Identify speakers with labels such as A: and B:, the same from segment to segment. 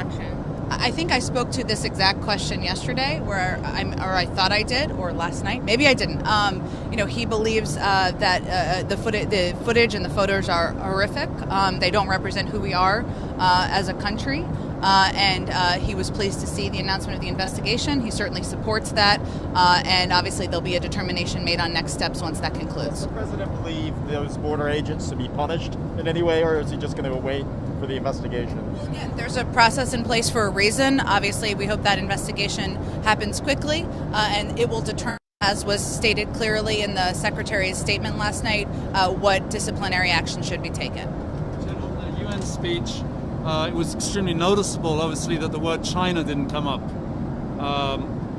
A: action?
B: I think I spoke to this exact question yesterday, or I thought I did, or last night. Maybe I didn't. He believes that the footage and the photos are horrific. They don't represent who we are as a country. And he was pleased to see the announcement of the investigation. He certainly supports that. And obviously there'll be a determination made on next steps once that concludes.
C: Does the president believe those border agents to be punished in any way, or is he just going to wait for the investigation?
B: Again, there's a process in place for a reason. Obviously, we hope that investigation happens quickly, and it will determine, as was stated clearly in the Secretary's statement last night, what disciplinary action should be taken.
D: General, the UN speech, it was extremely noticeable, obviously, that the word China didn't come up.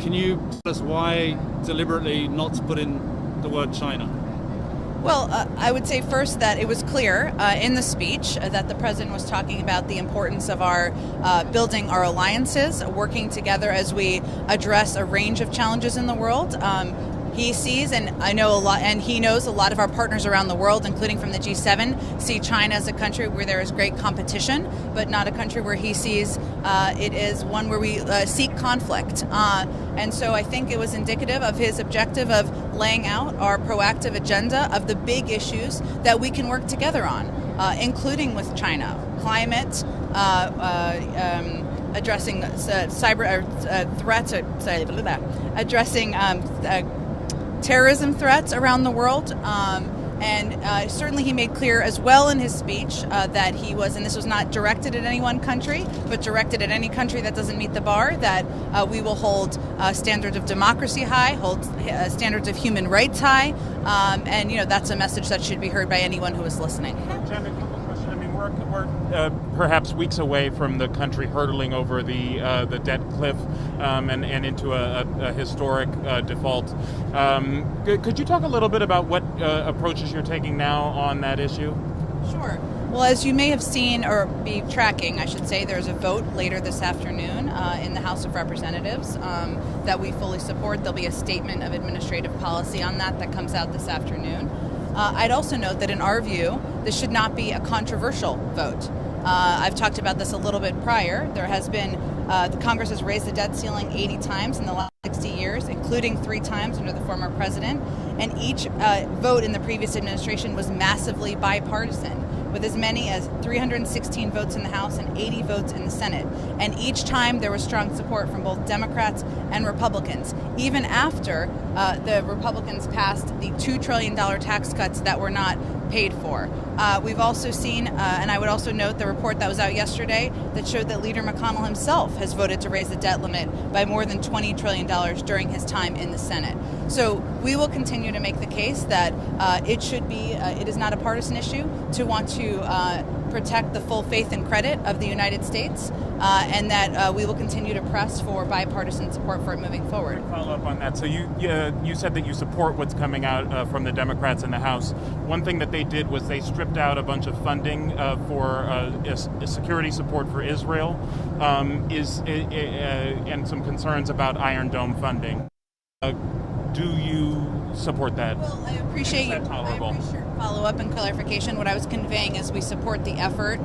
D: Can you tell us why deliberately not to put in the word China?
B: Well, I would say first that it was clear in the speech that the president was talking about the importance of our building our alliances, working together as we address a range of challenges in the world. He sees, and I know a lot, and he knows a lot of our partners around the world, including from the G7, see China as a country where there is great competition, but not a country where he sees it is one where we seek conflict. And so I think it was indicative of his objective of laying out our proactive agenda of the big issues that we can work together on, including with China, climate, addressing cyber threats, addressing terrorism threats around the world. And certainly he made clear as well in his speech that he was, and this was not directed at any one country, but directed at any country that doesn't meet the bar, that we will hold standards of democracy high, hold standards of human rights high, and that's a message that should be heard by anyone who is listening.
E: Jen, a couple questions. I mean, we're perhaps weeks away from the country hurtling over the debt cliff and into a historic default. Could you talk a little bit about what approaches you're taking now on that issue?
B: Sure. Well, as you may have seen, or be tracking, I should say, there's a vote later this afternoon in the House of Representatives that we fully support. There'll be a statement of administrative policy on that comes out this afternoon. I'd also note that in our view, this should not be a controversial vote. I've talked about this a little bit prior. There has been, the Congress has raised the debt ceiling 80 times in the last 60 years, including 3 times under the former president. And each vote in the previous administration was massively bipartisan, with as many as 316 votes in the House and 80 votes in the Senate. And each time there was strong support from both Democrats and Republicans, even after the Republicans passed the $2 trillion tax cuts that were not paid for. We've also seen, and I would also note the report that was out yesterday that showed that Leader McConnell himself has voted to raise the debt limit by more than $20 trillion during his time in the Senate. So we will continue to make the case that it is not a partisan issue to want to protect the full faith and credit of the United States, and that we will continue to press for bipartisan support for it moving forward.
E: Follow up on that. So you said that you support what's coming out from the Democrats in the House. One thing that they did was they stripped out a bunch of funding for security support for Israel, and some concerns about Iron Dome funding. Do you support that?
B: Well, I appreciate your follow-up and clarification. What I was conveying is we support the effort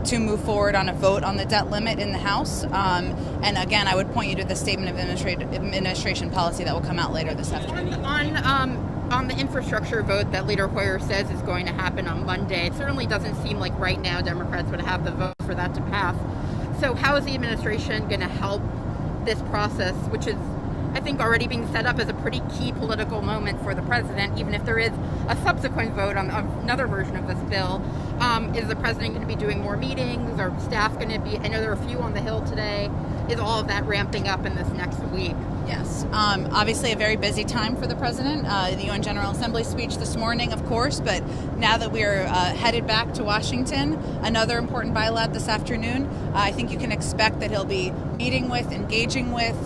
B: to move forward on a vote on the debt limit in the House. And again, I would point you to the statement of administration policy that will come out later this afternoon.
A: On the infrastructure vote that Leader Hoyer says is going to happen on Monday, it certainly doesn't seem like right now Democrats would have the vote for that to pass. So how is the administration going to help this process, which is, I think, already being set up as a pretty key political moment for the president, even if there is a subsequent vote on another version of this bill? Is the president going to be doing more meetings? Are staff going to be, I know there are a few on the Hill today. Is all of that ramping up in this next week?
B: Yes. Obviously a very busy time for the president. The UN General Assembly speech this morning, of course, but now that we are headed back to Washington, another important bilat this afternoon, I think you can expect that he'll be meeting with, engaging with,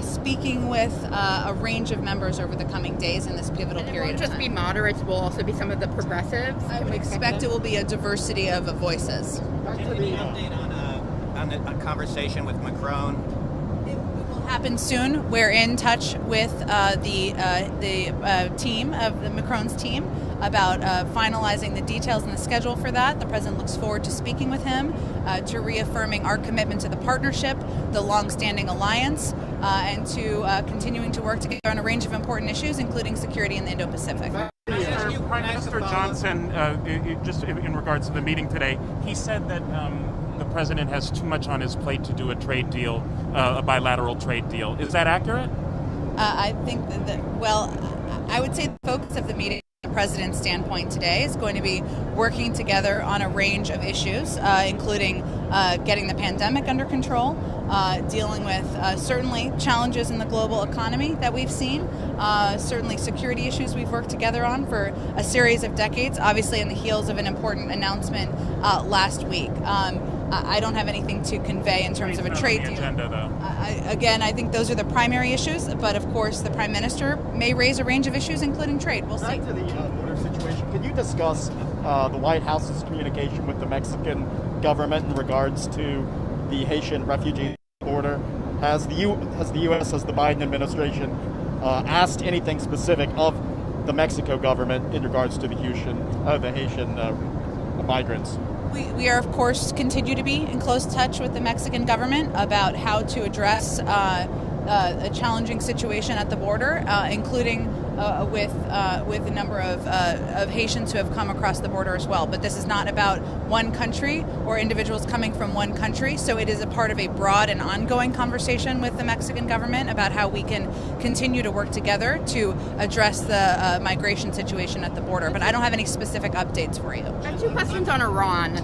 B: speaking with a range of members over the coming days in this pivotal period of time.
A: It won't just be moderates, it will also be some of the progressives.
B: I would expect it will be a diversity of voices.
F: Any update on a conversation with Macron?
B: It will happen soon. We're in touch with the team of the Macron's team. about finalizing the details and the schedule for that. The president looks forward to speaking with him, to reaffirming our commitment to the partnership, the long-standing alliance, and to continuing to work together on a range of important issues, including security in the Indo-Pacific.
E: Prime Minister Johnson, just in regards to the meeting today, he said that the president has too much on his plate to do a trade deal, a bilateral trade deal. Is that accurate?
B: I think I would say the focus of the meeting from the president's standpoint today is going to be working together on a range of issues, including getting the pandemic under control, dealing with certainly challenges in the global economy that we've seen, certainly security issues we've worked together on for a series of decades, obviously in the heels of an important announcement last week. I don't have anything to convey in terms of a trade deal.
E: Agenda, though.
B: I think those are the primary issues, but of course the Prime Minister may raise a range of issues, including trade. We'll see.
C: Back to the border situation, can you discuss the White House's communication with the Mexican government in regards to the Haitian refugee border? Has the U.S., has the Biden administration asked anything specific of the Mexico government in regards to the Haitian migrants?
B: We are, of course, continue to be in close touch with the Mexican government about how to address a challenging situation at the border, including with a number of Haitians who have come across the border as well. But this is not about one country or individuals coming from one country, so it is a part of a broad and ongoing conversation with the Mexican government about how we can continue to work together to address the migration situation at the border. But I don't have any specific updates for you.
A: I have two questions on Iran.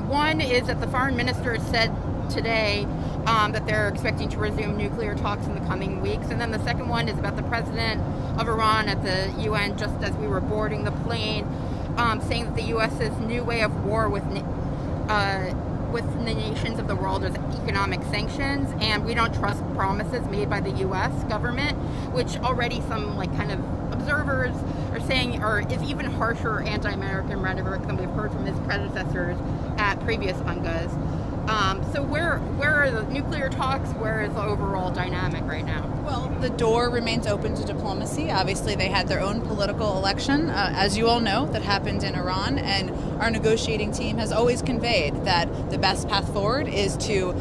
A: One is that the foreign minister said today that they're expecting to resume nuclear talks in the coming weeks. And then the second one is about the president of Iran at the UN, just as we were boarding the plane, saying that the U.S.'s new way of war with the nations of the world is economic sanctions, and we don't trust promises made by the U.S. government, which already some kind of observers are saying is even harsher anti-American rhetoric than we've heard from his predecessors at previous UNGAs. So where are the nuclear talks? Where is the overall dynamic right now?
B: Well, the door remains open to diplomacy. Obviously, they had their own political election, as you all know, that happened in Iran, and our negotiating team has always conveyed that the best path forward is to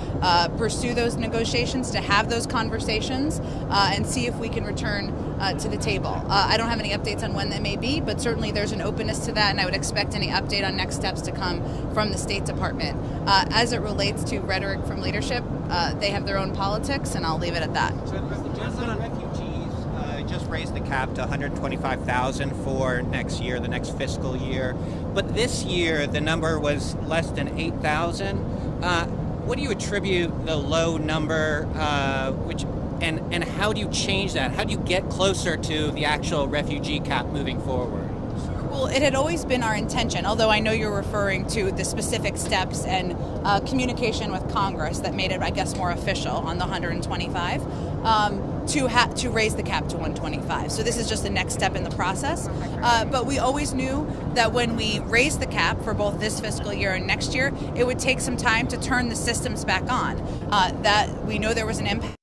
B: pursue those negotiations, to have those conversations, and see if we can return to the table. I don't have any updates on when that may be, but certainly there's an openness to that, and I would expect any update on next steps to come from the State Department. As it relates to rhetoric from leadership, they have their own politics, and I'll leave it at that.
F: Refugees just raised the cap to 125,000 for next year, the next fiscal year. But this year, the number was less than 8,000. What do you attribute the low number, and how do you change that? How do you get closer to the actual refugee cap moving forward?
B: Well, it had always been our intention, although I know you're referring to the specific steps and communication with Congress that made it, I guess, more official on the 125, to raise the cap to 125. So this is just the next step in the process. But we always knew that when we raised the cap for both this fiscal year and next year, it would take some time to turn the systems back on. That we know there was an impact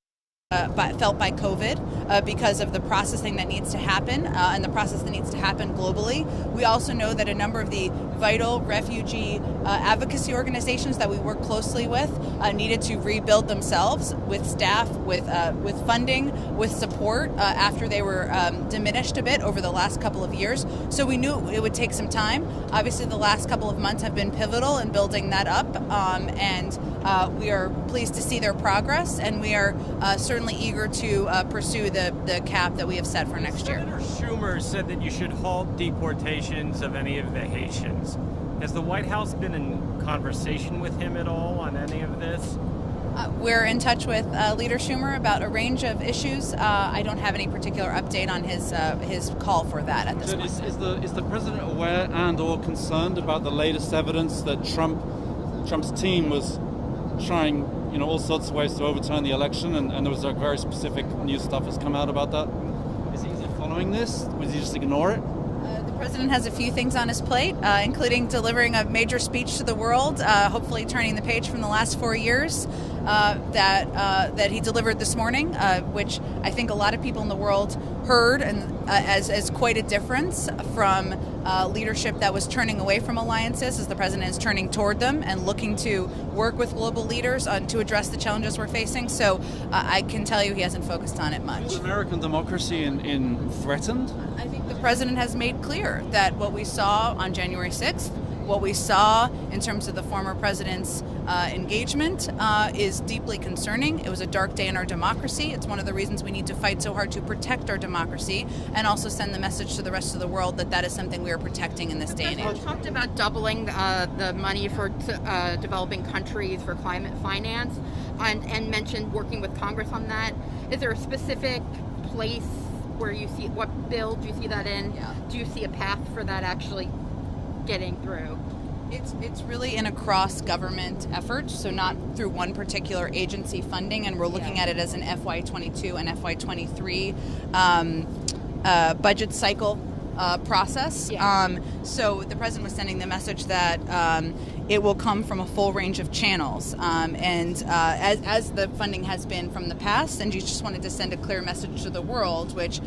B: felt by COVID because of the processing that needs to happen and the process that needs to happen globally. We also know that a number of the vital refugee advocacy organizations that we work closely with needed to rebuild themselves with staff, with funding, with support after they were diminished a bit over the last couple of years. So we knew it would take some time. Obviously, the last couple of months have been pivotal in building that up, and we are pleased to see their progress, and we are certainly eager to pursue the cap that we have set for next year.
G: Senator Schumer said that you should halt deportations of any of the Haitians. Has the White House been in conversation with him at all on any of this?
B: We're in touch with Leader Schumer about a range of issues. I don't have any particular update on his call for that at this point.
D: Is the president aware and/or concerned about the latest evidence that Trump's team was trying, all sorts of ways to overturn the election, and there was very specific new stuff has come out about that? Is he following this? Would he just ignore it?
B: The president has a few things on his plate, including delivering a major speech to the world, hopefully turning the page from the last 4 years. that he delivered this morning, which I think a lot of people in the world heard and as quite a difference from leadership that was turning away from alliances, as the president is turning toward them and looking to work with global leaders to address the challenges we're facing. So I can tell you he hasn't focused on it much.
D: Is American democracy in threatened?
B: I think the president has made clear that what we saw on January 6th, what we saw in terms of the former president's engagement is deeply concerning. It was a dark day in our democracy. It's one of the reasons we need to fight so hard to protect our democracy and also send the message to the rest of the world that that is something we are protecting in this day and age.
A: You talked about doubling the money for developing countries for climate finance and mentioned working with Congress on that. Is there a specific place where you see, what bill do you see that in?
B: Yeah.
A: Do you see a path for that actually getting through?
B: It's really an across-government effort, so not through one particular agency funding, and we're looking at it as an FY22 and FY23 budget cycle process.
A: Yeah.
B: So the president was sending the message that it will come from a full range of channels, and as the funding has been from the past, and you just wanted to send a clear message to the world, which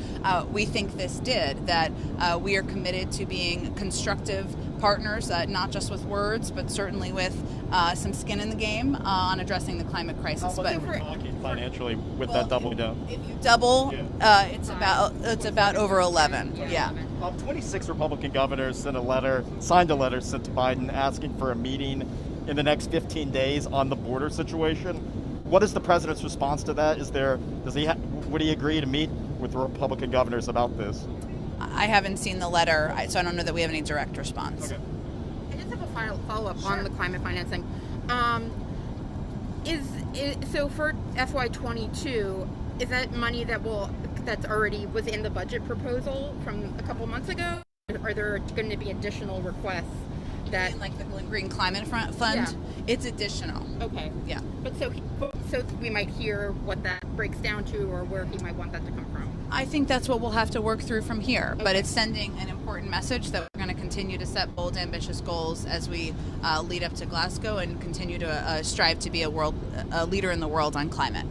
B: we think this did, that we are committed to being constructive partners, not just with words, but certainly with some skin in the game on addressing the climate crisis.
C: How much are we talking financially with that doubling down?
B: If you double, it's about over 11. Yeah.
C: 26 Republican governors signed a letter sent to Biden asking for a meeting in the next 15 days on the border situation. What is the president's response to that? Would he agree to meet with the Republican governors about this?
B: I haven't seen the letter, so I don't know that we have any direct response.
C: Okay.
A: I just have a final follow-up on the climate financing. So for FY22, is that money that's already was in the budget proposal from a couple months ago? Are there going to be additional requests that,
B: Like the Green Climate Fund?
A: Yeah.
B: It's additional.
A: okay?
B: Yeah.
A: But so we might hear what that breaks down to, or where he might want that to come from.
B: I think that's what we'll have to work through from here. But it's sending an important message that we're going to continue to set bold, ambitious goals as we lead up to Glasgow and continue to strive to be a leader in the world on climate.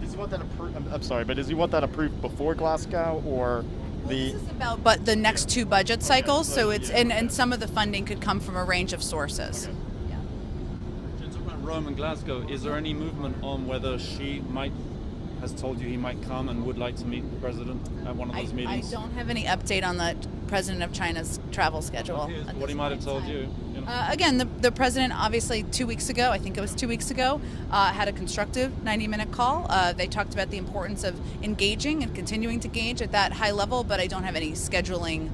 C: Does he want that approved? I'm sorry, but does he want that approved before Glasgow or
B: This is about the next two budget cycles, so it's and some of the funding could come from a range of sources.
C: Okay.
D: Talking about Rome and Glasgow, is there any movement on whether has told you he might come and would like to meet the president at one of those
B: I
D: meetings?
B: don't have any update on the president of China's travel schedule.
D: Here's
B: at
D: what he
B: this
D: might have
B: point
D: told
B: in
D: you.
B: time.
D: You know?
B: Again, the president obviously 2 weeks ago, I think it was 2 weeks ago, had a constructive 90-minute call. They talked about the importance of engaging and continuing to engage at that high level, but I don't have any scheduling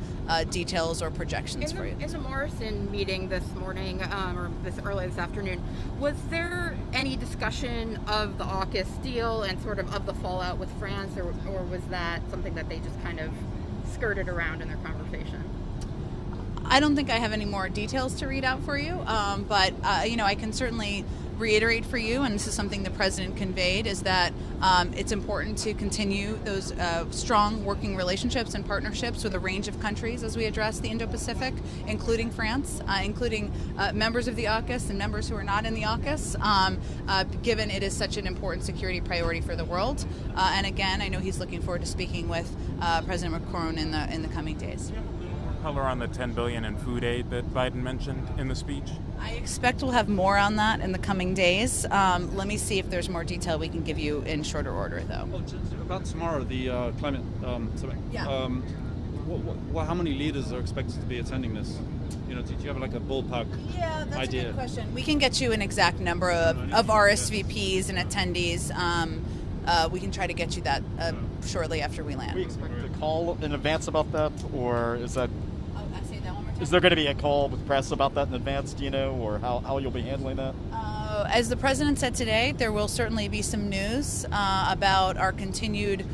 B: details or projections for you.
A: In the Morrison meeting this morning, or early this afternoon, was there any discussion of the AUKUS deal and sort of the fallout with France, or was that something that they just kind of skirted around in their conversation?
B: I don't think I have any more details to read out for you, but I can certainly reiterate for you, and this is something the president conveyed, is that it's important to continue those strong working relationships and partnerships with a range of countries as we address the Indo-Pacific, including France, including members of the AUKUS and members who are not in the AUKUS, given it is such an important security priority for the world. And again, I know he's looking forward to speaking with President Macron in the coming days.
E: Color on the $10 billion in food aid that Biden mentioned in the speech?
B: I expect we'll have more on that in the coming days. Let me see if there's more detail we can give you in shorter order, though.
D: Oh, just about tomorrow, the climate summit.
B: Yeah.
D: How many leaders are expected to be attending this? Do you have like a ballpark
B: Yeah, that's
D: idea?
B: a good question. We can get you an exact number of RSVPs and attendees. We can try to get you that shortly after we land.
C: we expect a call in advance about that, or is that?
B: I say that one more time.
C: Is there going to be a call with press about that in advance? Do you know, or how you'll be handling that?
B: As the president said today, there will certainly be some news about our continued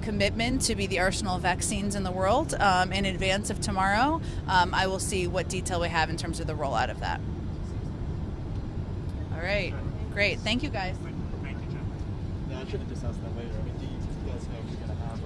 B: commitment to be the arsenal of vaccines in the world in advance of tomorrow. I will see what detail we have in terms of the rollout of that. All right. Great. Thank you, guys.
C: Yeah, I should have just asked that later. I mean, do you guys know if you're going to have